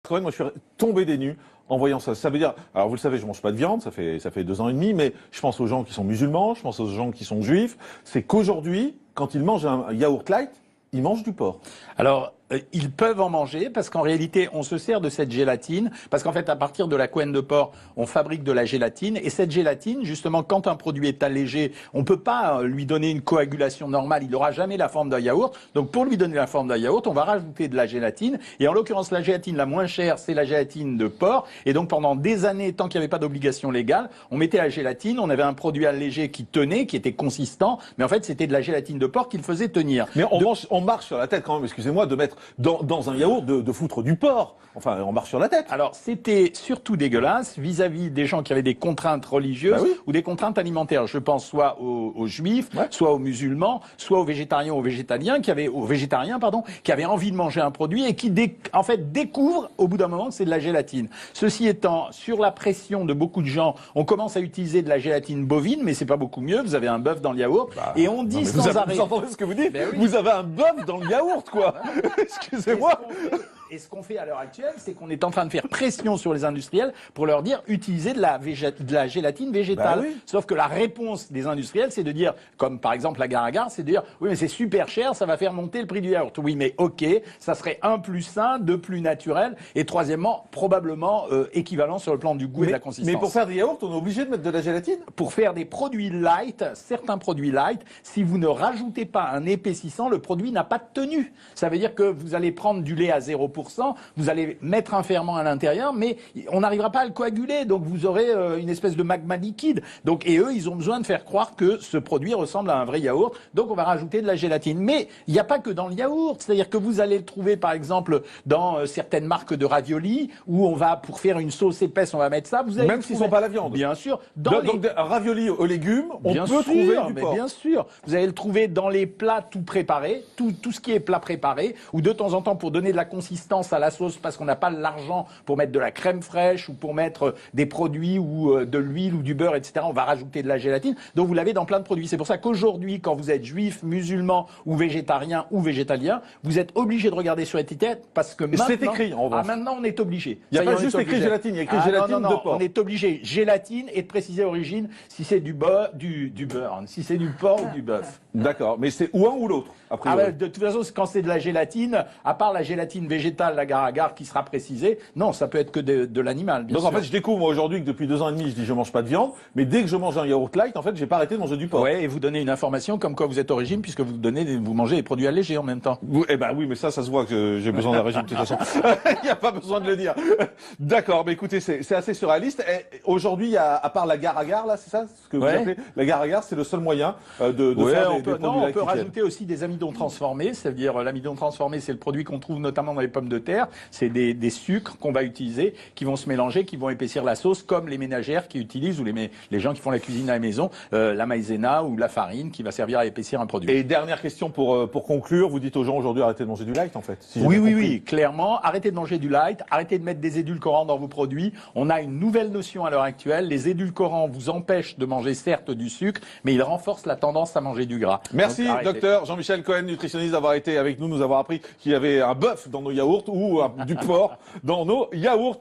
Cohen, moi je suis tombé des nues en voyant ça. Ça veut dire, alors vous le savez, je mange pas de viande, ça fait 2 ans et demi, mais je pense aux gens qui sont musulmans, je pense aux gens qui sont juifs. C'est qu'aujourd'hui, quand ils mangent un yaourt light, ils mangent du porc. Alors, ils peuvent en manger parce qu'en réalité, on se sert de cette gélatine parce qu'en fait, à partir de la couenne de porc, on fabrique de la gélatine et cette gélatine, justement, quand un produit est allégé, on peut pas lui donner une coagulation normale. Il n'aura jamais la forme d'un yaourt. Donc, pour lui donner la forme d'un yaourt, on va rajouter de la gélatine et en l'occurrence, la gélatine la moins chère, c'est la gélatine de porc. Et donc, pendant des années, tant qu'il n'y avait pas d'obligation légale, on mettait la gélatine, on avait un produit allégé qui tenait, qui était consistant, mais en fait, c'était de la gélatine de porc qui le faisait tenir. Mais on marche sur la tête quand même, excusez-moi, de mettre dans un yaourt de foutre du porc. Enfin, on marche sur la tête. Alors, c'était surtout dégueulasse vis-à-vis des gens qui avaient des contraintes religieuses ou des contraintes alimentaires. Je pense soit aux juifs, soit aux musulmans, soit aux végétariens ou aux végétaliens qui avaient envie de manger un produit et qui en fait découvrent au bout d'un moment que c'est de la gélatine. Ceci étant, sur la pression de beaucoup de gens, on commence à utiliser de la gélatine bovine, mais c'est pas beaucoup mieux. Vous avez un bœuf dans le yaourt et on dit sans arrêt. Vous entendez ce que vous dites? Vous avez un bœuf dans le yaourt, quoi. Excusez-moi. Et ce qu'on fait à l'heure actuelle, c'est qu'on est en train de faire pression sur les industriels pour leur dire utilisez de la gélatine végétale. Sauf que la réponse des industriels, c'est de dire, comme par exemple la Gare-à-Gare, c'est de dire oui mais c'est super cher, ça va faire monter le prix du yaourt. Oui mais ok, ça serait 1 plus sain, 2 plus naturel et troisièmement probablement équivalent sur le plan du goût et de la consistance. Mais pour faire des yaourts, on est obligé de mettre de la gélatine? Pour faire des produits light, certains produits light, si vous ne rajoutez pas un épaississant, le produit n'a pas de tenue. Ça veut dire que vous allez prendre du lait à 0%, vous allez mettre un ferment à l'intérieur, mais on n'arrivera pas à le coaguler, donc vous aurez une espèce de magma liquide. Donc, et eux, ils ont besoin de faire croire que ce produit ressemble à un vrai yaourt, donc on va rajouter de la gélatine. Mais il n'y a pas que dans le yaourt, c'est-à-dire que vous allez le trouver par exemple dans certaines marques de raviolis, où on va, pour faire une sauce épaisse, on va mettre ça. Vous allez même s'ils ne sont pas la viande. Bien sûr. Donc un ravioli aux légumes, on peut trouver du porc. Bien sûr. Vous allez le trouver dans les plats tout préparés, tout ce qui est plat préparé, ou de temps en temps pour donner de la consistance à la sauce parce qu'on n'a pas l'argent pour mettre de la crème fraîche ou pour mettre des produits ou de l'huile ou du beurre, etc. On va rajouter de la gélatine. Donc vous l'avez dans plein de produits. C'est pour ça qu'aujourd'hui, quand vous êtes juif, musulman ou végétarien ou végétalien, vous êtes obligé de regarder sur l'étiquette parce que maintenant, c'est écrit en revanche. Maintenant on est obligé. Il n'y a pas juste écrit gélatine, il y a écrit gélatine de porc. On est obligé gélatine et de préciser l'origine si c'est du beurre, si c'est du porc ou du bœuf. D'accord, mais c'est ou un ou l'autre. De toute façon, quand c'est de la gélatine, à part la gélatine végétale, la Gare-à-Gare qui sera précisée, non, ça peut être que de l'animal. Donc en fait, je découvre moi aujourd'hui que depuis 2 ans et demi, je dis je mange pas de viande, mais dès que je mange un yaourt light, en fait, j'ai pas arrêté de manger du porc. Ouais, et vous donnez une information comme quoi vous êtes au régime puisque vous mangez des produits allégés en même temps. Eh ben oui, mais ça se voit que j'ai besoin d'un régime de toute façon. Il n'y a pas besoin de le dire. D'accord, mais écoutez, c'est assez surréaliste. Aujourd'hui, à part la Gare-à-Gare, là, c'est ça ce que vous appelez la Gare-à-Gare, c'est le seul moyen de faire des produits on peut rajouter aussi des amidons transformés, c'est-à-dire l'amidon transformé, c'est le produit qu'on trouve notamment dans les pommes de terre. C'est des sucres qu'on va utiliser, qui vont se mélanger, qui vont épaissir la sauce, comme les ménagères qui utilisent, ou les gens qui font la cuisine à la maison, la maïzena ou la farine qui va servir à épaissir un produit. Et dernière question pour conclure, vous dites aux gens aujourd'hui arrêtez de manger du light en fait. Si oui, clairement, arrêtez de manger du light, arrêtez de mettre des édulcorants dans vos produits. On a une nouvelle notion à l'heure actuelle, les édulcorants vous empêchent de manger certes du sucre, mais ils renforcent la tendance à manger du gras. Merci docteur Jean-Michel Cohen, nutritionniste, d'avoir été avec nous avoir appris qu'il y avait un bœuf dans nos yaourts ou du porc dans nos yaourts.